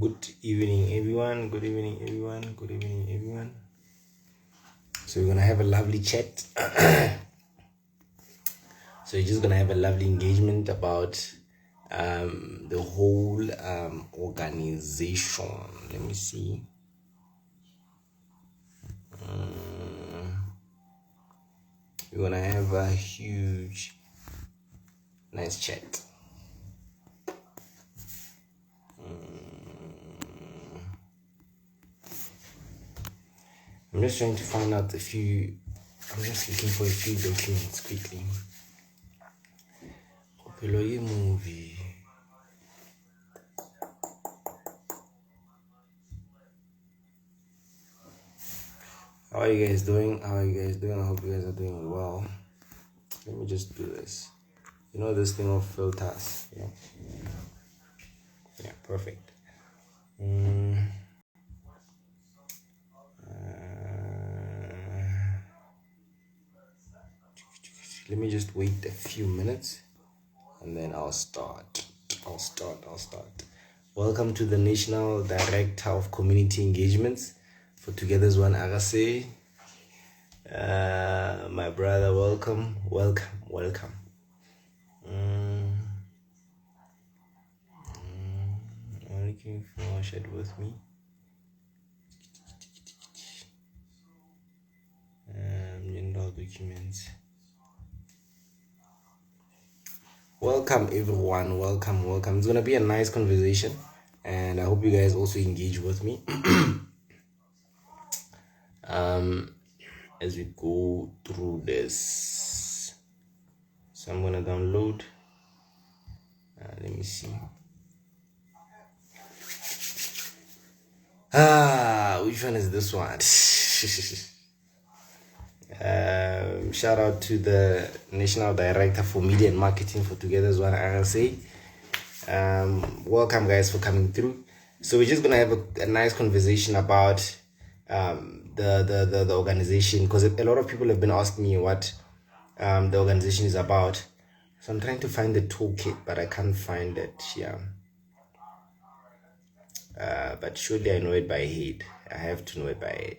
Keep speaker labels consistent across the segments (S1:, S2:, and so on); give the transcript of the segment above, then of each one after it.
S1: Good evening, everyone. Good evening, everyone. Good evening, everyone. So we're gonna have a lovely chat. So you're just gonna have a lovely engagement about the whole organization. Let me see. We're gonna have a huge, nice chat. I'm just trying to find out I'm just looking for a few documents quickly. Popular movie. How are you guys doing? I hope you guys are doing well. Let me just do this. You know this thing of filters. Yeah, perfect. Let me just wait a few minutes and then I'll start. Welcome to the National Director of Community Engagements for Together's One RSA. My brother, welcome. I'm looking for share with me. General documents. Welcome everyone, welcome. It's gonna be a nice conversation and I hope you guys also engage with me as we go through this. So I'm gonna download. Let me see. Which one is this one? Shout out to the National Director for Media and Marketing for Together's One RSA. Welcome guys for coming through. So we're just gonna have a nice conversation about the organization, because a lot of people have been asking me what the organization is about. So I'm trying to find the toolkit, but I can't find it here. But surely I know it by head. I have to know it by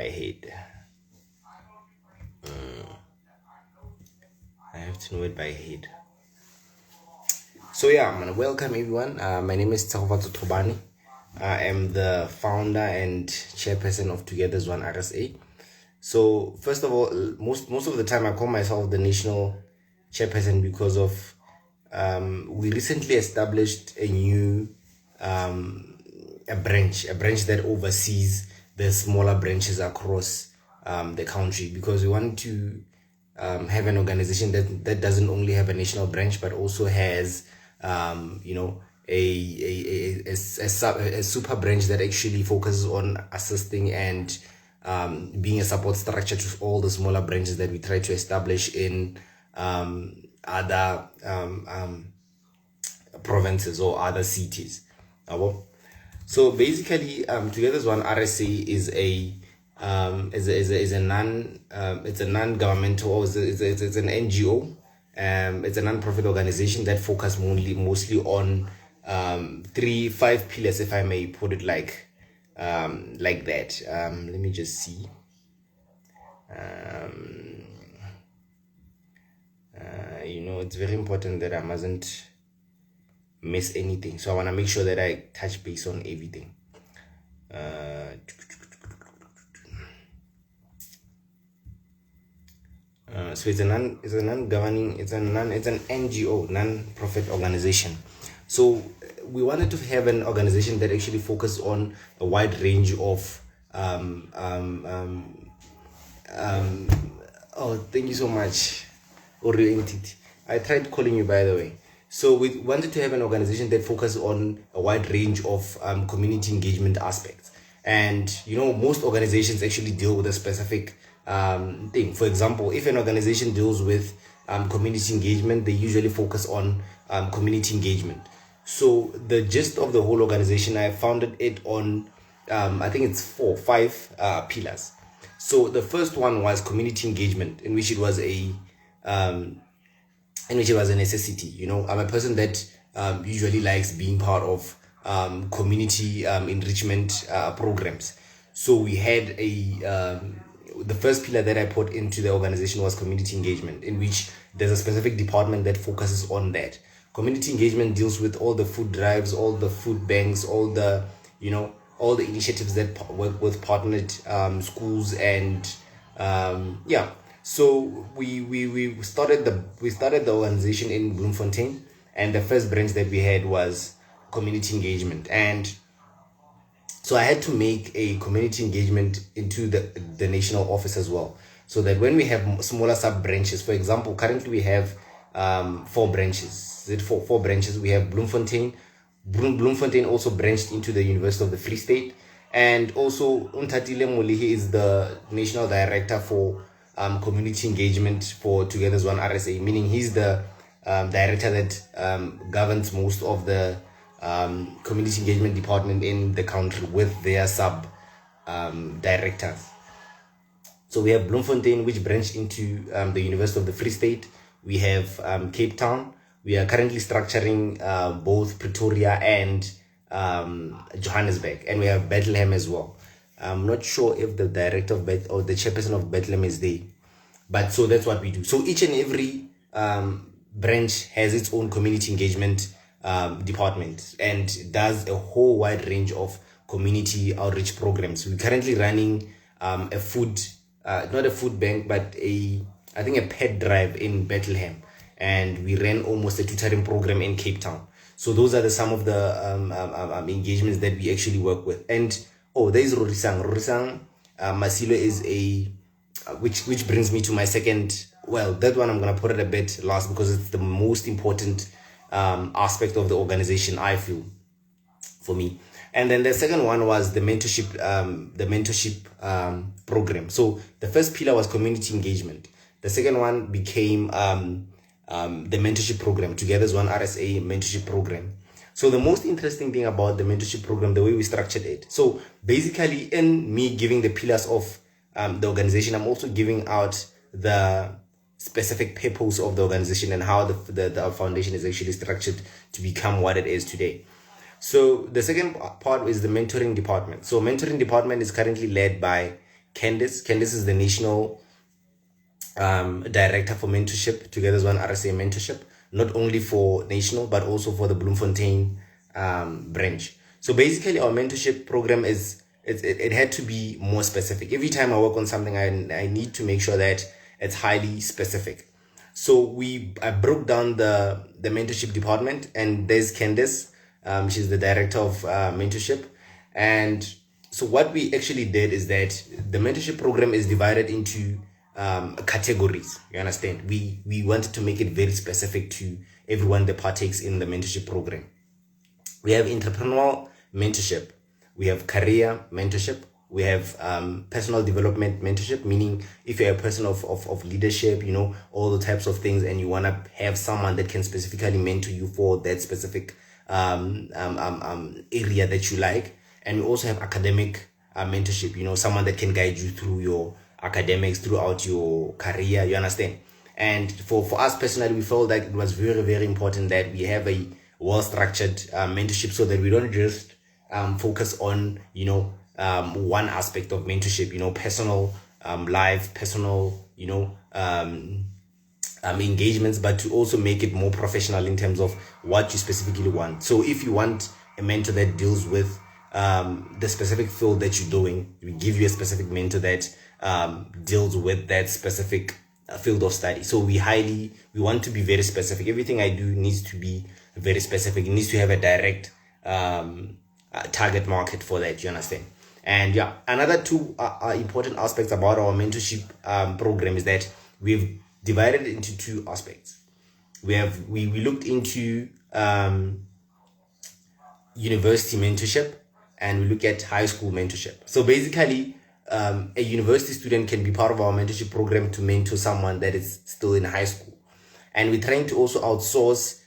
S1: head. So yeah, I'm gonna welcome everyone. My name is Tobani. I am the founder and chairperson of Together's One RSA. So first of all, most of the time I call myself the national chairperson because of we recently established a new a branch that oversees the smaller branches across the country, because we want to have an organization that doesn't only have a national branch but also has a super branch that actually focuses on assisting and being a support structure to all the smaller branches that we try to establish in other provinces or other cities. So basically, Together's One RSA is a non-governmental, or it's an NGO. It's a non-profit organization that focuses mostly on 5 pillars, if I may put it like that. Let me just see. It's very important that I mustn't miss anything, so I want to make sure that I touch base on everything. So it's an NGO, non-profit organization. So we wanted to have an organization that actually focuses on a wide range of oh, thank you so much, oriented. I tried calling you, by the way. So we wanted to have an organization that focuses on a wide range of community engagement aspects. And most organizations actually deal with a specific thing. For example, if an organization deals with community engagement, they usually focus on community engagement. So the gist of the whole organization, I founded it on I think it's 5 pillars. So the first one was community engagement, in which it was a necessity. I'm a person that usually likes being part of community enrichment programs. So we had the first pillar that I put into the organization was community engagement, in which there's a specific department that focuses on that. Community engagement deals with all the food drives, all the food banks, all the all the initiatives that work with partnered schools, and yeah. So we started the organization in Bloemfontein, and the first branch that we had was community engagement. And so I had to make a community engagement into the national office as well, so that when we have smaller sub branches, for example, currently we have 4 branches. Four branches. We have Bloemfontein. Bloemfontein also branched into the University of the Free State, and also Untatile Molihi is the national director for community engagement for Together as One RSA, meaning he's the director that governs most of the community engagement department in the country with their sub directors. So we have Bloemfontein, which branched into the University of the Free State. We have Cape Town. We are currently structuring both Pretoria and Johannesburg, and we have Bethlehem as well. I'm not sure if the director of or the chairperson of Bethlehem is there, but so that's what we do. So each and every branch has its own community engagement department, and does a whole wide range of community outreach programs. We're currently running a food, not a food bank, but I think a pet drive in Bethlehem, and we ran almost a tutoring program in Cape Town. So those are some of the engagements that we actually work with. And there is Rorisang Masilo is which brings me to my second. Well, that one I'm gonna put it a bit last, because it's the most important aspect of the organization, I feel, for me. And then the second one was the mentorship program. So the first pillar was community engagement. The second one became the mentorship program, Together as One RSA mentorship program. So the most interesting thing about the mentorship program, the way we structured it. So basically, in me giving the pillars of the organization, I'm also giving out the specific purpose of the organization and how the foundation is actually structured to become what it is today. So the second part is the mentoring department. So mentoring department is currently led by Candice. Candice is the national director for mentorship, Together as One RSA mentorship, not only for national but also for the Bloemfontein branch. So basically, our mentorship program it had to be more specific. Every time I work on something, I need to make sure that it's highly specific. So I broke down the mentorship department, and there's Candice. She's the director of mentorship. And so what we actually did is that the mentorship program is divided into categories. You understand? We wanted to make it very specific to everyone that partakes in the mentorship program. We have entrepreneurial mentorship. We have career mentorship. We have personal development mentorship, meaning if you're a person of leadership, all the types of things, and you want to have someone that can specifically mentor you for that specific area that you like. And we also have academic mentorship, someone that can guide you through your academics throughout your career. You understand? And for us personally, we felt that it was very, very important that we have a well-structured mentorship, so that we don't just focus on one aspect of mentorship, personal life, personal engagements, but to also make it more professional in terms of what you specifically want. So if you want a mentor that deals with the specific field that you're doing, we give you a specific mentor that deals with that specific field of study. So we want to be very specific. Everything I do needs to be very specific. It needs to have a direct target market for that. You understand? And yeah, another two important aspects about our mentorship program is that we've divided it into two aspects. We looked into university mentorship, and we look at high school mentorship. So basically, a university student can be part of our mentorship program to mentor someone that is still in high school. And we're trying to also outsource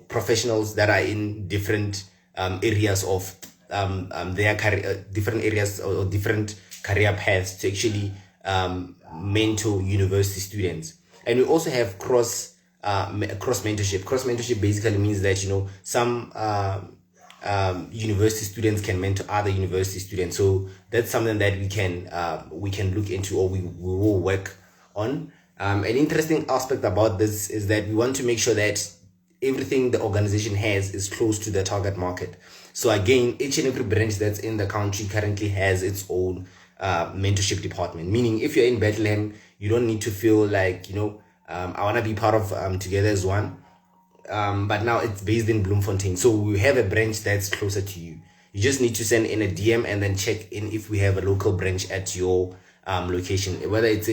S1: professionals that are in different areas of their career, different areas or different career paths, to actually mentor university students. And we also have cross cross mentorship. Cross mentorship basically means that some university students can mentor other university students. So that's something that we can look into, or we will work on. An interesting aspect about this is that we want to make sure that everything the organization has is close to the target market. So again, each and every branch that's in the country currently has its own mentorship department. Meaning, if you're in Bethlehem, you don't need to feel like I want to be part of Together as One. But now it's based in Bloemfontein. So we have a branch that's closer to you. You just need to send in a DM and then check in if we have a local branch at your location. Whether it's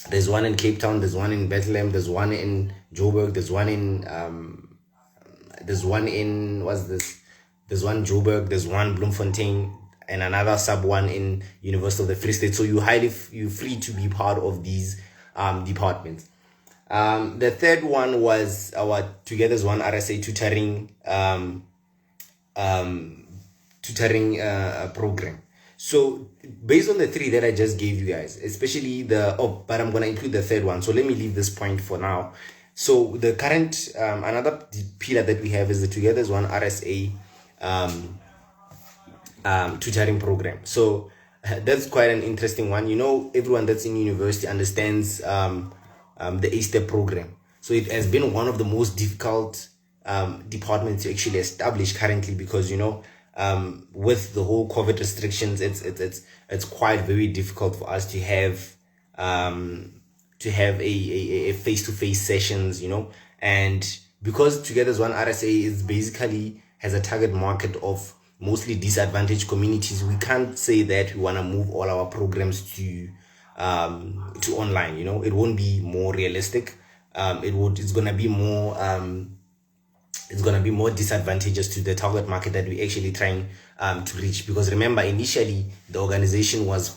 S1: there's one in Cape Town, there's one in Bethlehem, there's one in Joburg, there's one in there's one Joburg, there's one Bloemfontein, and another sub one in University of the Free State. So you're free to be part of these departments. The third one was our Together as One RSA tutoring program. So based on the three that I just gave you guys, especially but I'm going to include the third one. So let me leave this point for now. So the current, another pillar that we have is the Together as One RSA tutoring program. So that's quite an interesting one. Everyone that's in university understands the A-STEP program. So it has been one of the most difficult departments to actually establish currently, because with the whole COVID restrictions, it's quite very difficult for us to have a face-to-face sessions, and because Together as One RSA is basically has a target market of mostly disadvantaged communities, we can't say that we want to move all our programs to online. It won't be more realistic. It's gonna be more disadvantageous to the target market that we're actually trying to reach. Because remember, initially the organization was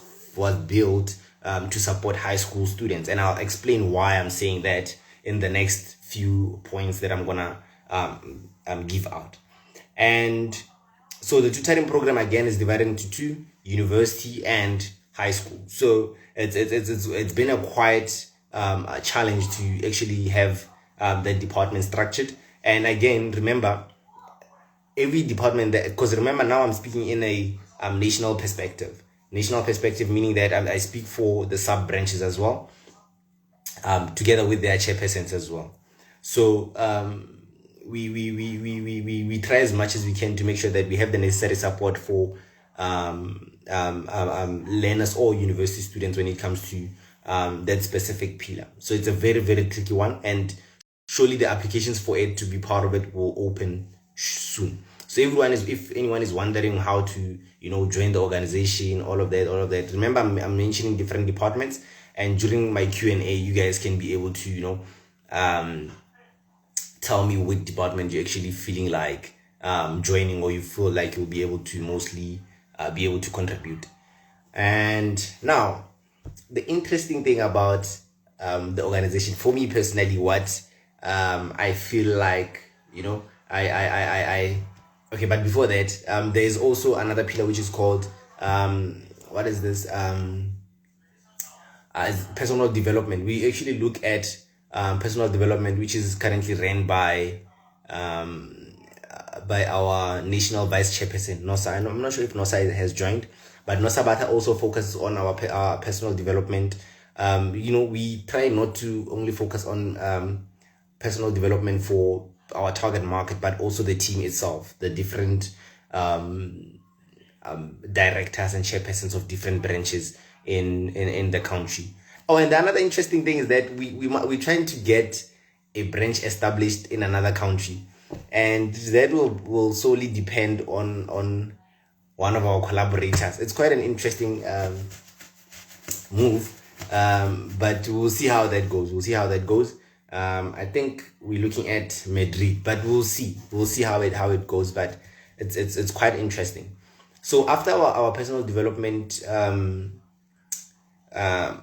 S1: built to support high school students, and I'll explain why I'm saying that in the next few points that I'm gonna give out. And so the tutoring program again is divided into two: university and high school. So it's been a quite a challenge to actually have the department structured. And again, remember, every department because remember, now I'm speaking in a national perspective. National perspective meaning that I speak for the sub branches as well, together with their chairpersons as well. So we try as much as we can to make sure that we have the necessary support for learners or university students when it comes to that specific pillar. So it's a very, very tricky one, and surely the applications for it to be part of it will open soon. So if anyone is wondering how to join the organization, all of that, remember I'm mentioning different departments, and during my Q&A you guys can be able to tell me which department you're actually feeling like joining, or you feel like you'll be able to mostly be able to contribute. And now, the interesting thing about the organization, for me personally, what I feel like, okay, but before that, there is also another pillar which is called what is this? Personal development. We actually look at personal development, which is currently ran by our national vice chairperson, Nosa. I'm not sure if Nosa has joined, but Nosa Bata also focuses on our personal development. We try not to only focus on personal development for our target market, but also the team itself, the different directors and chairpersons of different branches in the country. Oh, and another interesting thing is that we're trying to get a branch established in another country, and that will solely depend on one of our collaborators. It's quite an interesting move, but we'll see how that goes. I think we're looking at Madrid, but we'll see how it goes. But it's quite interesting. So after our personal development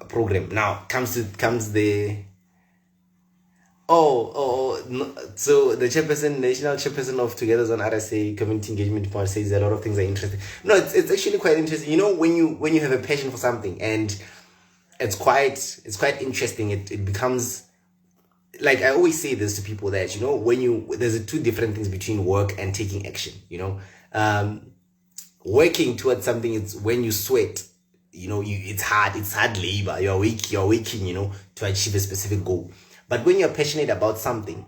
S1: program, now comes the so the national chairperson of Together as One RSA Community Engagement Department says a lot of things are interesting. No, it's actually quite interesting. When you have a passion for something, and it's quite interesting, it becomes like I always say this to people, that there's two different things between work and taking action. Working towards something is when you sweat. It's hard labor. You're working to achieve a specific goal. But when you're passionate about something,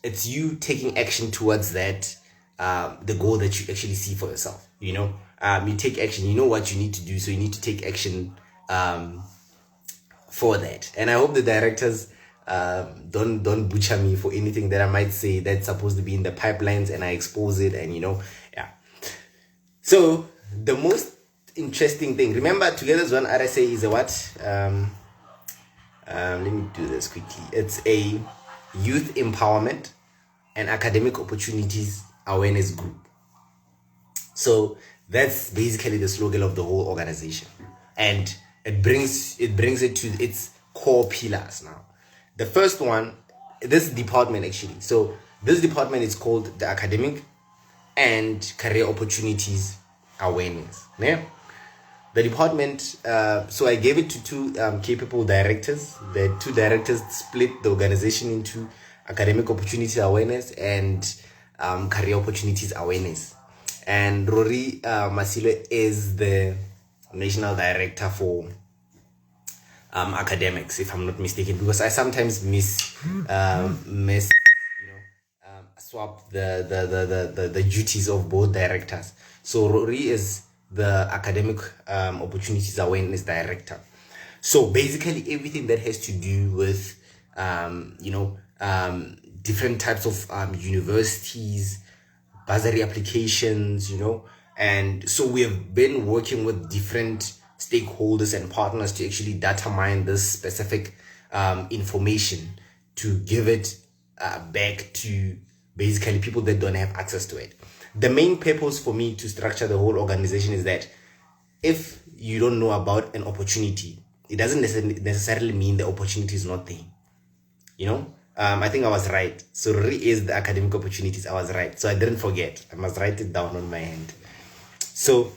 S1: it's you taking action towards that, the goal that you actually see for yourself. You take action. You know what you need to do, so you need to take action for that. And I hope the directors don't butcher me for anything that I might say that's supposed to be in the pipelines, and I expose it. And yeah. So the most interesting thing, remember, Together as One RSA is a what? Let me do this quickly. It's a youth empowerment and academic opportunities awareness group. So that's basically the slogan of the whole organization, and it brings it to its core pillars now. The first one, this department actually. So this department is called the Academic and Career Opportunities Awareness. Yeah. The department, so I gave it to two capable directors. The two directors split the organization into Academic Opportunity Awareness and Career Opportunities Awareness. And Rory Masilo is the National Director for academics, if I'm not mistaken, because I sometimes swap the duties of both directors. So Rory is the Academic Opportunities Awareness Director. So basically everything that has to do with different types of universities, bursary applications, and so we have been working with different stakeholders and partners to actually data mine this specific information to give it back to basically people that don't have access to it. The main purpose for me to structure the whole organization is that if you don't know about an opportunity, it doesn't necessarily mean the opportunity is not there. I think I was right. So Rory is the Academic Opportunities. I was right. So I didn't forget. I must write it down on my hand. So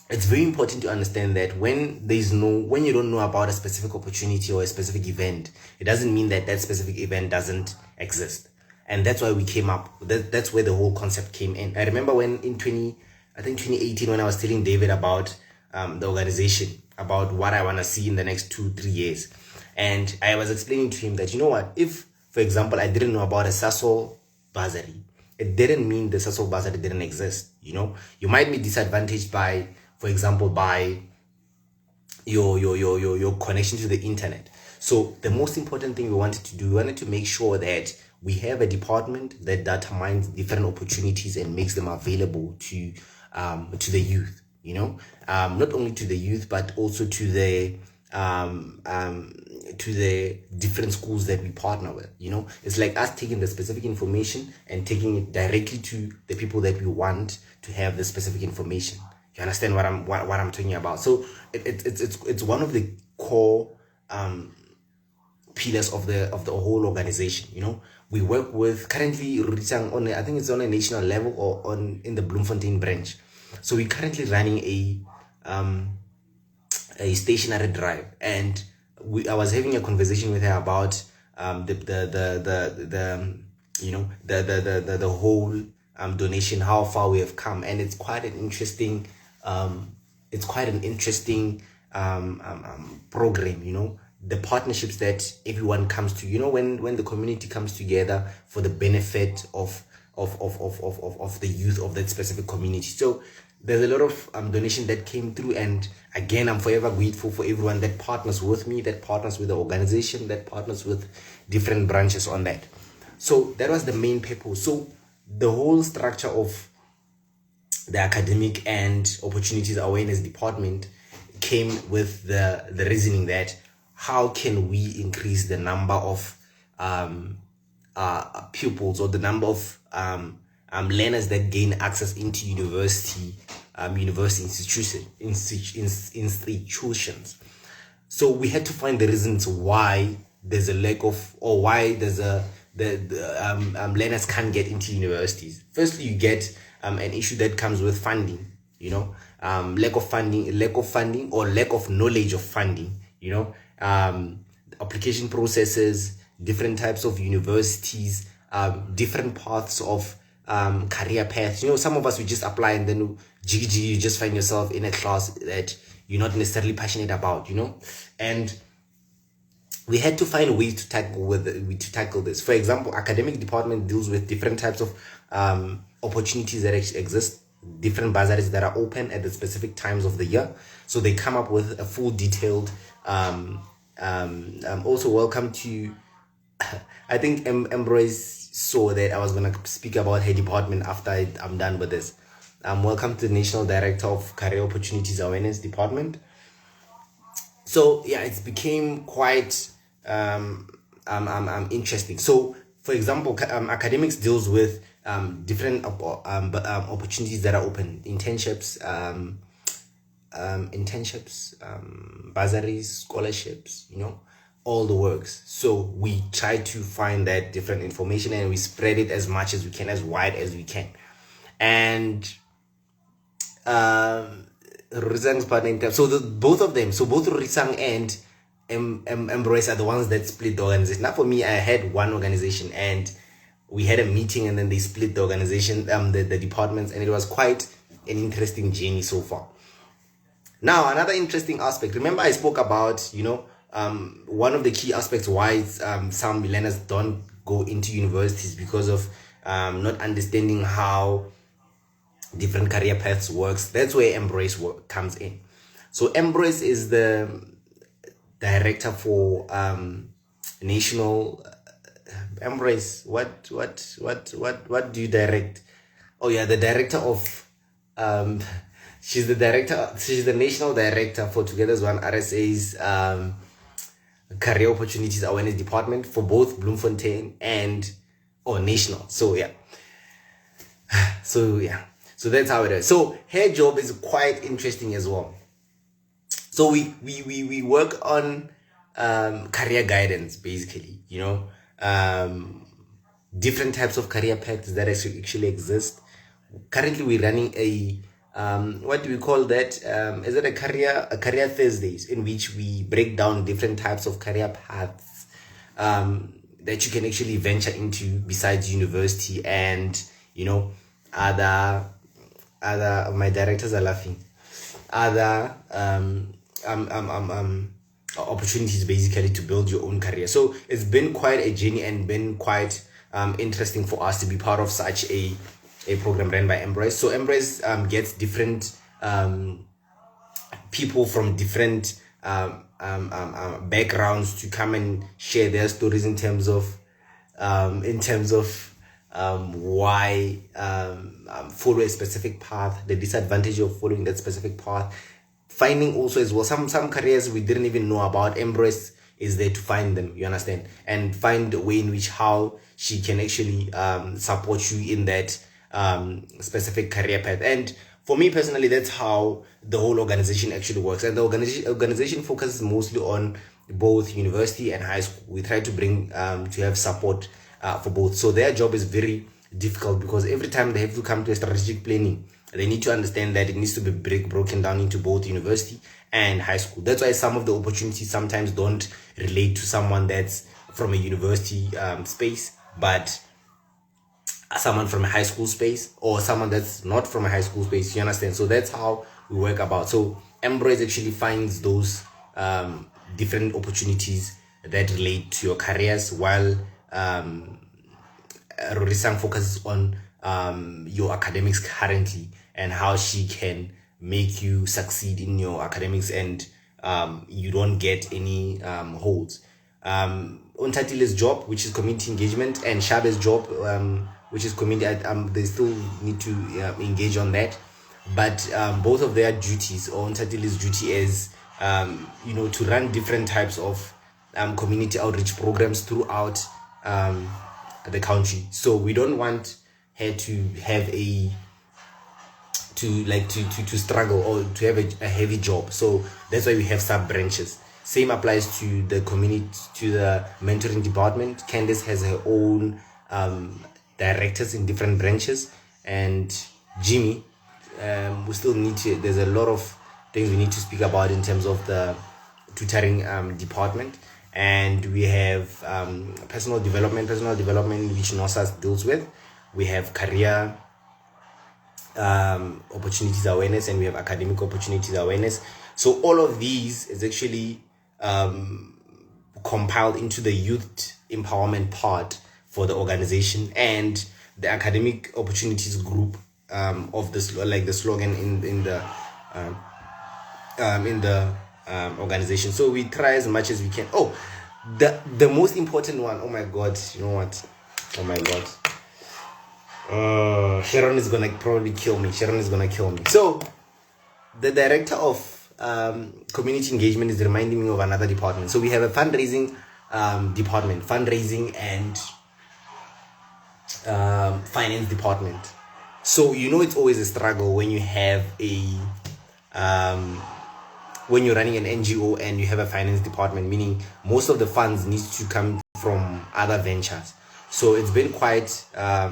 S1: it's very important to understand that when you don't know about a specific opportunity or a specific event, it doesn't mean that that specific event doesn't exist. And that's why we came up. That's where the whole concept came in. I remember when in 2018, when I was telling David about the organization, about what I want to see in the next 2-3 years. And I was explaining to him that, if, for example, I didn't know about a Sasol bursary, it didn't mean the Sasol bursary didn't exist. You might be disadvantaged by, for example, by your connection to the internet. So the most important thing we wanted to make sure that we have a department that data mines different opportunities and makes them available to the youth. Not only to the youth, but also to the different schools that we partner with. It's like us taking the specific information and taking it directly to the people that we want to have the specific information. You understand what I'm talking about? So it's one of the core pillars of the whole organization. We work with currently I think it's on a national level or in the Bloemfontein branch. So we're currently running a stationary drive, and I was having a conversation with her about the whole donation, how far we have come, and it's quite an interesting program. The partnerships that everyone comes to, when the community comes together for the benefit of the youth of that specific community. So there's a lot of donation that came through, and again, I'm forever grateful for everyone that partners with me, that partners with the organization, that partners with different branches on that. So that was the main purpose. So the whole structure of the Academic and Opportunities Awareness Department came with the reasoning that how can we increase the number of pupils, or the number of learners that gain access into university institutions. So we had to find the reasons why there's a lack of, or why there's learners can't get into universities. Firstly, you get an issue that comes with funding. Lack of funding, or lack of knowledge of funding. Application processes, different types of universities, different paths of career paths. Some of us, we just apply and then you just find yourself in a class that you're not necessarily passionate about, and we had to find ways to tackle this. For example, academic department deals with different types of opportunities that exist, different bursaries that are open at the specific times of the year. So they come up with a full detailed. Also, welcome to. I think Ambrose saw that I was gonna speak about her department after I'm done with this. Welcome to the National Director of Career Opportunities Awareness Department. So yeah, it became quite interesting. So for example, academics deals with different opportunities that are open, internships, bursaries, scholarships, all the works. So we try to find that different information and we spread it as much as we can, as wide as we can. And Risang's partner, so both of them, so both Risang and Embrace are the ones that split the organization. Now for me, I had one organization and we had a meeting and then they split the organization, the departments, and it was quite an interesting journey so far. Now, another interesting aspect, remember I spoke about, one of the key aspects why some millennials don't go into universities because of not understanding how different career paths works. That's where Embrace comes in. So Embrace is the director for national Embrace. What do you direct? Oh yeah, the director of she's the national director for Together as One, RSA's career opportunities awareness department for both Bloemfontein and national. So that's how it is. So her job is quite interesting as well. So we work on career guidance, basically, different types of career paths that actually exist. Currently we're running a what do we call that? Is it a career Thursdays, in which we break down different types of career paths that you can actually venture into besides university, and other my directors are laughing, other opportunities basically to build your own career. So it's been quite a journey and been quite interesting for us to be part of such a program run by Embrace. So Embrace gets different people from different backgrounds to come and share their stories in terms of why follow a specific path, the disadvantage of following that specific path, finding also as well some careers we didn't even know about. Embrace is there to find them, you understand, and find a way in which how she can actually support you in that specific career path. And for me personally, that's how the whole organization actually works. And the organization focuses mostly on both university and high school. We try to bring to have support for both. So their job is very difficult because every time they have to come to a strategic planning, they need to understand that it needs to be broken down into both university and high school. That's why some of the opportunities sometimes don't relate to someone that's from a university space, but someone from a high school space, or someone that's not from a high school space, you understand? So that's how we work about. So Embrace actually finds those different opportunities that relate to your careers, while Rorisang focuses on your academics currently and how she can make you succeed in your academics and you don't get any holds. Untatile's job, which is community engagement, and Shabe's job, which is community, they still need to engage on that. But both of their duties, or Untatile's duty is, to run different types of community outreach programs throughout the country. So we don't want her to have to struggle or to have a heavy job. So that's why we have sub branches. Same applies to the community, to the mentoring department. Candice has her own directors in different branches, and Jimmy, we still need to, there's a lot of things we need to speak about in terms of the tutoring department. and we have personal development, which NOSAS deals with. We have career opportunities awareness, and we have academic opportunities awareness. So all of these is actually compiled into the youth empowerment part for the organization, and the academic opportunities group of this, like the slogan in the organization. So we try as much as we can. Oh, the most important one, oh my god, you know what, oh my god, Sharon is gonna probably kill me. So the director of community engagement is reminding me of another department. So we have a fundraising department, fundraising and finance department. So it's always a struggle when you have a when you're running an NGO and you have a finance department, meaning most of the funds need to come from other ventures. So it's been quite a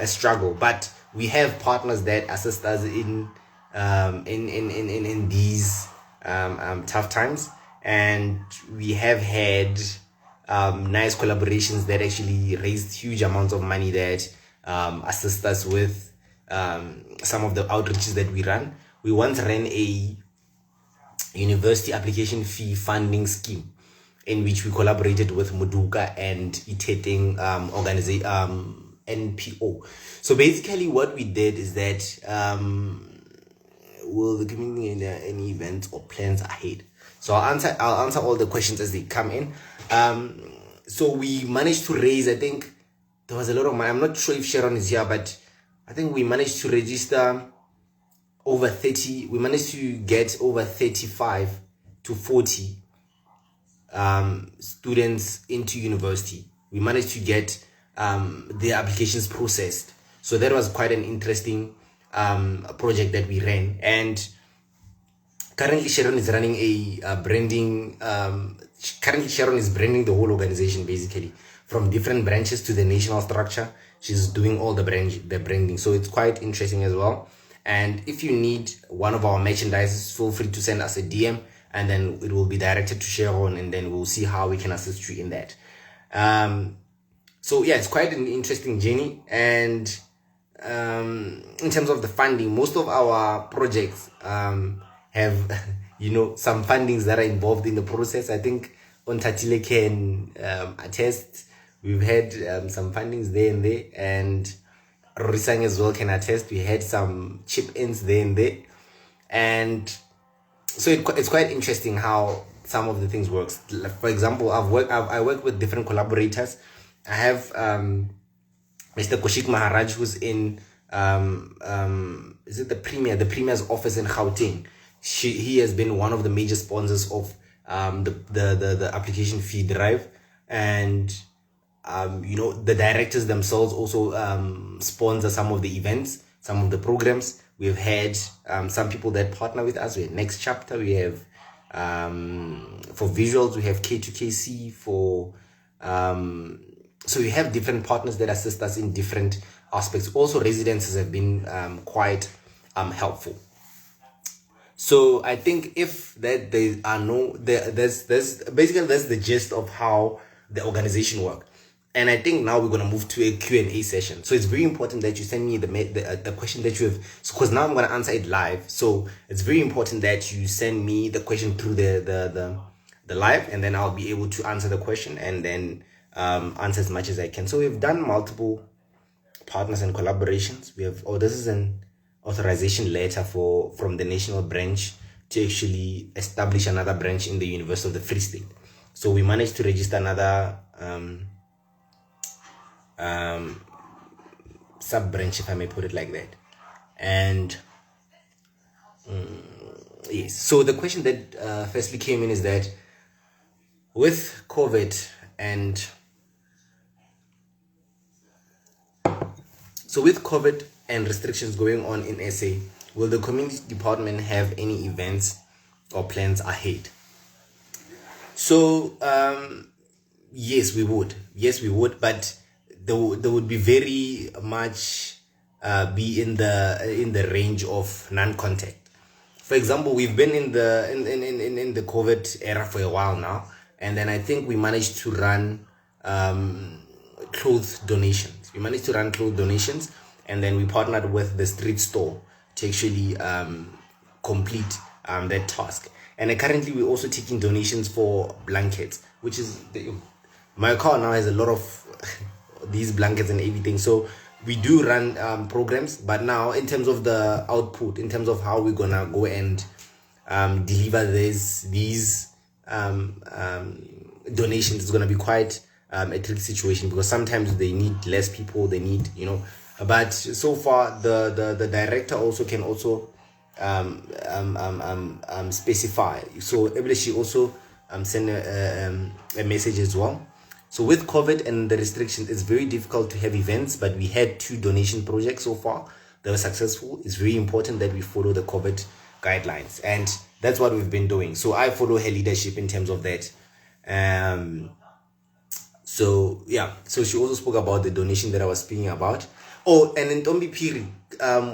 S1: struggle, but we have partners that assist us in these tough times, and we have had nice collaborations that actually raised huge amounts of money that assist us with some of the outreaches that we run. We once ran a university application fee funding scheme in which we collaborated with Muduka and Iteting NPO. So basically what we did is that will the community any events or plans ahead? So I'll answer all the questions as they come in. So we managed to raise, I think there was a lot of money. I'm not sure if Sharon is here, but I think we managed to register over 30. We managed to get over 35 to 40 students into university. We managed to get their applications processed. So that was quite an interesting project that we ran. And currently Sharon is running a branding. Currently Sharon is branding the whole organization, basically from different branches to the national structure. She's doing all the branding. So it's quite interesting as well. And if you need one of our merchandise, feel free to send us a DM, and then it will be directed to Sharon, and then we'll see how we can assist you in that. So yeah, it's quite an interesting journey. And in terms of the funding, most of our projects have some fundings that are involved in the process. I think Ontatile can attest. We've had some fundings there and there, and Rorisang as well can attest. We had some chip-ins there and there, and so it's quite interesting how some of the things works. For example, I work with different collaborators. I have Mr. Koshik Maharaj, who's in is it the Premier's office in Gauteng. He has been one of the major sponsors of the application fee drive, and the directors themselves also sponsor some of the events, some of the programs. We've had some people that partner with us. We have Next Chapter. We have for visuals, we have K2KC for so we have different partners that assist us in different aspects. Also, residences have been quite helpful. So I think if that there are there's the gist of how the organization works. And I think now we're going to move to a Q&A session. So it's very important that you send me the question that you have, because now I'm going to answer it live. So it's very important that you send me the question through the live, and then I'll be able to answer the question and then answer as much as I can. So we've done multiple partners and collaborations. This is an authorization letter from the national branch to actually establish another branch in the University of the Free State. So we managed to register another sub branch, if I may put it like that. And yes, so the question that firstly came in is that with COVID and restrictions going on in SA, will the community department have any events or plans ahead? So yes, we would, but there would be very much be in the range of non-contact. for example, we've been in the COVID era for a while now, and then I think we managed to run clothes donations. We managed to run clothes donations, and then we partnered with the street store to actually complete that task. And currently, we're also taking donations for blankets, which is my car now has a lot of these blankets and everything. So we do run programs, but now in terms of the output, in terms of how we're gonna go and deliver these donations, is gonna be quite a tricky situation, because sometimes they need less people, they need, but so far the director also can also specify. So every she also send a message as well. So with COVID and the restrictions, it's very difficult to have events, but we had 2 donation projects so far that were successful. It's very important that we follow the COVID guidelines, and that's what we've been doing. So I follow her leadership in terms of that. So she also spoke about the donation that I was speaking about. Oh, and then Ntombi Piri,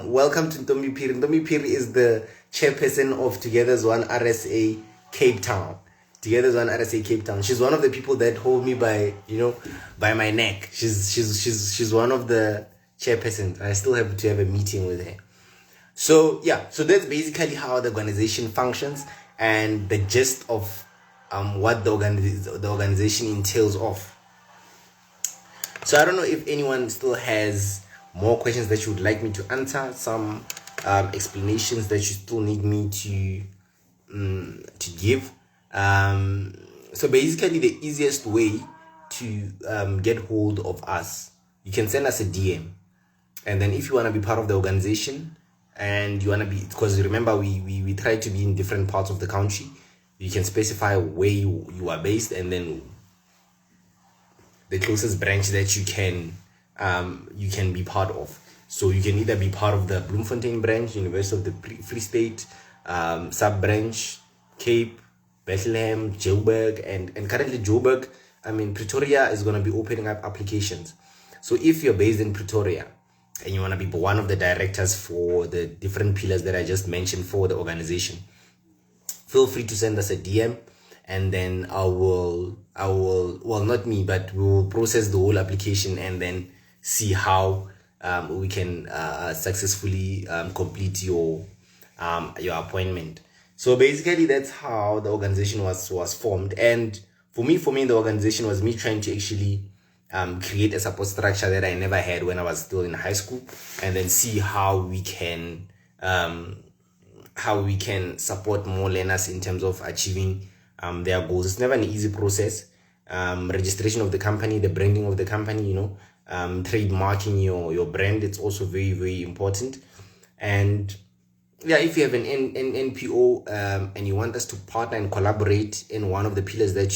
S1: welcome to Ntombi Piri. Ntombi Piri is the chairperson of Together's One RSA Cape Town. Together's One RSA Cape Town. She's one of the people that hold me by my neck. She's one of the chairpersons. I still have to have a meeting with her. So that's basically how the organization functions and the gist of what the organization entails of. So I don't know if anyone still has more questions that you would like me to answer, some explanations that you still need me to give. So basically, the easiest way to get hold of us, you can send us a DM, and then if you want to be part of the organization and you want to be, because remember we try to be in different parts of the country, you can specify where you are based, and then the closest branch that you can be part of. So you can either be part of the Bloemfontein branch, University of the Free State, sub branch, Cape, Bethlehem, Joburg, and currently Joburg, Pretoria is going to be opening up applications. So if you're based in Pretoria and you want to be one of the directors for the different pillars that I just mentioned for the organization, feel free to send us a DM, and then I will, well, not me, but we will process the whole application and then see how we can successfully complete your appointment. So basically, that's how the organization was formed. And for me, the organization was me trying to actually create a support structure that I never had when I was still in high school, and then see how we can support more learners in terms of achieving their goals. It's never an easy process. Registration of the company, the branding of the company, trademarking your brand, it's also very, very important. And if you have an NPO and you want us to partner and collaborate in one of the pillars that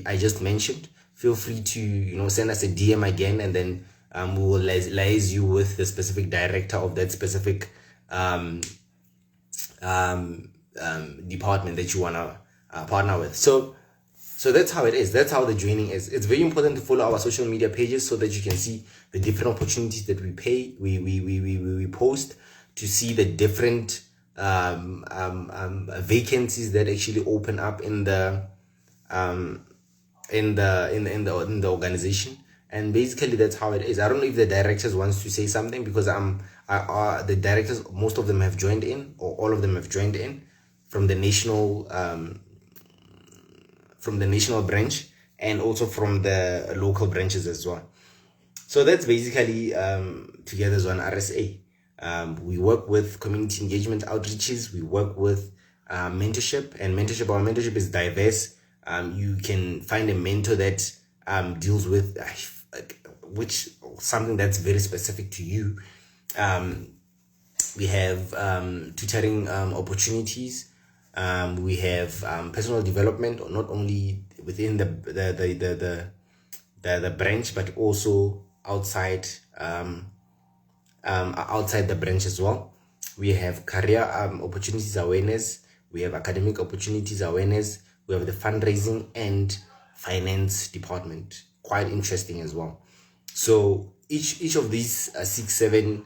S1: I just mentioned, feel free to send us a DM again, and then we will liaise you with the specific director of that specific department that you want to partner with. So that's how it is. That's how the joining is. It's very important to follow our social media pages so that you can see the different opportunities that we post, to see the different vacancies that actually open up in the organization. And basically that's how it is. I don't know if the directors wants to say something, because the directors, most of them have joined in, or all of them have joined in from the national branch, and also from the local branches as well. So that's basically Together's One RSA. We work with community engagement outreaches. We work with mentorship, and our mentorship is diverse. You can find a mentor that deals with something that's very specific to you. We have tutoring opportunities. We have personal development, or not only within the branch, but also outside the branch as well. We have career opportunities awareness. We have academic opportunities awareness. We have the fundraising and finance department. Quite interesting as well. So each of these 6-7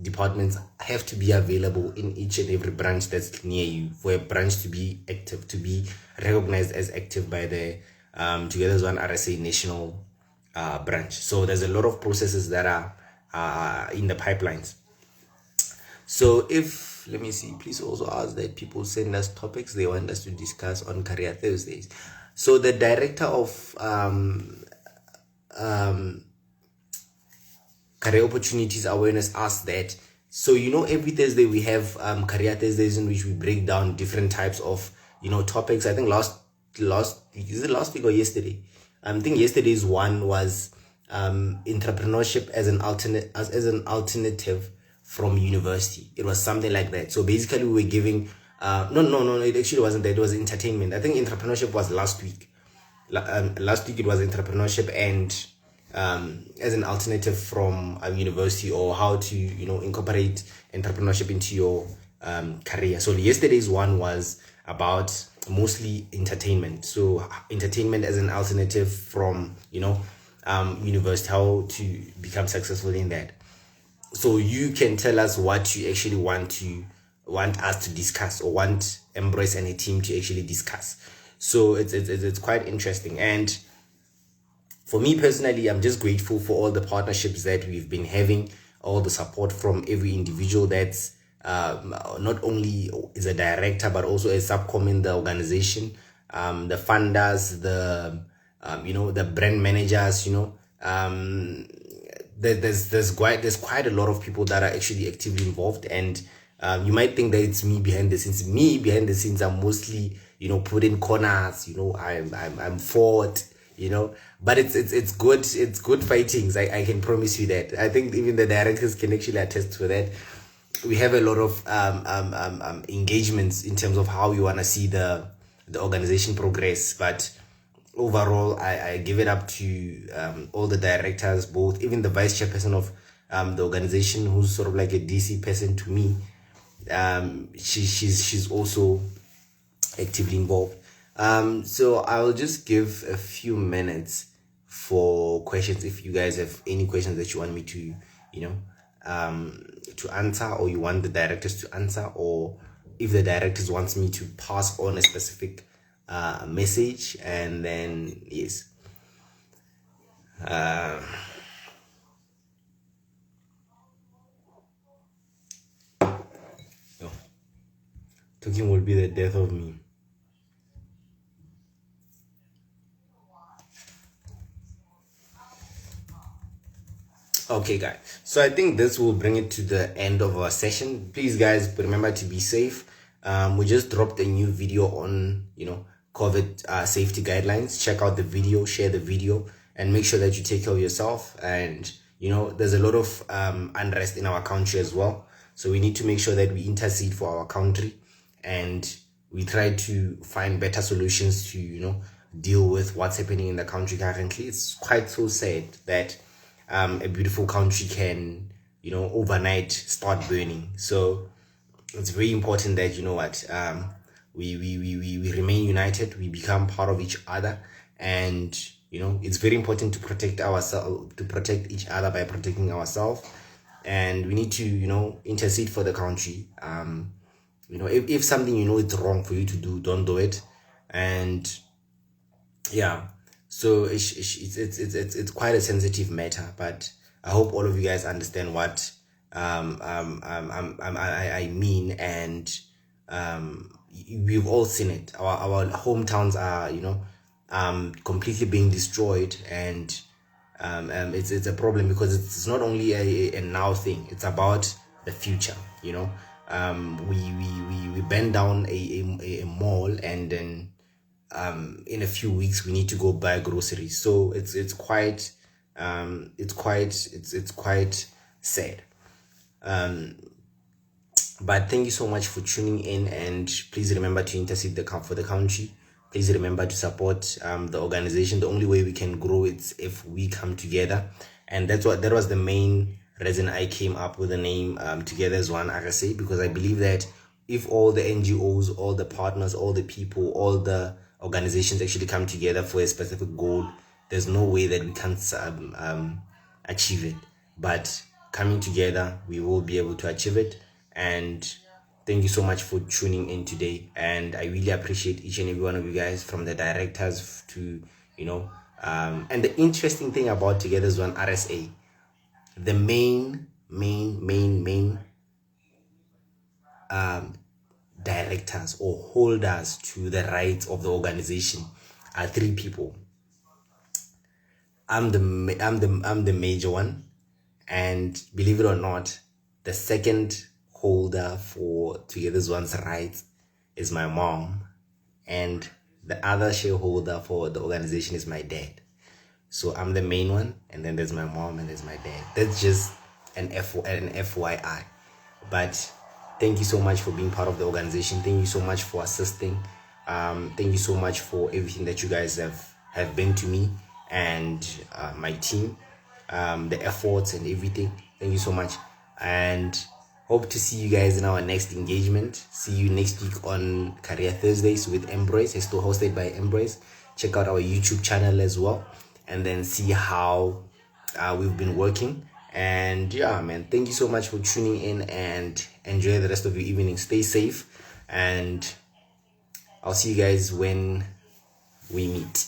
S1: departments have to be available in each and every branch that's near you for a branch to be active, to be recognized as active by the Together as One RSA national branch. So there's a lot of processes that are in the pipelines. So if, let me see, please also ask that people send us topics they want us to discuss on Career Thursdays. So the director of Career Opportunities Awareness asked that. So, every Thursday we have Career Thursdays in which we break down different types of, topics. I think last week, is it last week or yesterday? I think yesterday's one was entrepreneurship as an alternative from university. It was something like that. So basically we were giving no, it actually wasn't that. It was entertainment. I think entrepreneurship was last week. Last week it was entrepreneurship and as an alternative from a university, or how to incorporate entrepreneurship into your career. So yesterday's one was about mostly entertainment. So entertainment as an alternative from university, how to become successful in that. So you can tell us what you actually want us to discuss, or want Embrace and a team to actually discuss. So it's quite interesting. And for me personally, I'm just grateful for all the partnerships that we've been having, all the support from every individual that's not only is a director but also a subcom in the organization, the funders, the the brand managers. There's quite a lot of people that are actually actively involved, and you might think that it's me behind the scenes. Me behind the scenes, I'm mostly put in corners. I'm fought. But it's good fightings. I can promise you that. I think even the directors can actually attest to that. We have a lot of engagements in terms of how we want to see the organization progress. But overall, I give it up to all the directors, both, even the vice chairperson of the organization, who's sort of like a DC person to me. She's also actively involved. So I'll just give a few minutes for questions. If you guys have any questions that you want me to, to answer, or you want the directors to answer, or if the directors wants me to pass on a specific message, and then yes. Talking will be the death of me. Okay, guys, so I think this will bring it to the end of our session. Please, guys, remember to be safe. We just dropped a new video on COVID safety guidelines. Check out the video, share the video, and make sure that you take care of yourself. And there's a lot of unrest in our country as well, so we need to make sure that we intercede for our country, and we try to find better solutions to deal with what's happening in the country currently. It's quite so sad that a beautiful country can overnight start burning. So it's very important that we remain united, we become part of each other, and it's very important to protect ourselves, to protect each other by protecting ourselves. And we need to intercede for the country. If something it's wrong for you to do, don't do it. And yeah, so it's quite a sensitive matter, but I hope all of you guys understand what I mean. And we've all seen it. Our hometowns are completely being destroyed, and it's a problem, because it's not only a now thing, it's about the future. We bend down a mall, and then in a few weeks we need to go buy groceries. So it's quite sad. But thank you so much for tuning in, and please remember to intercede for the country. Please remember to support the organization. The only way we can grow is if we come together, and that was the main reason I came up with the name Together as One RSA, because I believe that if all the NGOs, all the partners, all the people, all the organizations actually come together for a specific goal, there's no way that we can't achieve it. But coming together, we will be able to achieve it. And thank you so much for tuning in today. And I really appreciate each and every one of you guys, from the directors to, and the interesting thing about Together as One RSA, the main directors or holders to the rights of the organization are three people. I'm the major one, and believe it or not, the second holder for Together as One's rights is my mom, and the other shareholder for the organization is my dad. So I'm the main one, and then there's my mom, and there's my dad. That's just an FYI. But thank you so much for being part of the organization. Thank you so much for assisting. Thank you so much for everything that you guys have been to me and my team, the efforts and everything. Thank you so much, and hope to see you guys in our next engagement. See you next week on Career Thursdays with Embrace. It's still hosted by Embrace. Check out our YouTube channel as well, and then see how we've been working. And yeah, man, thank you so much for tuning in, and enjoy the rest of your evening. Stay safe, and I'll see you guys when we meet.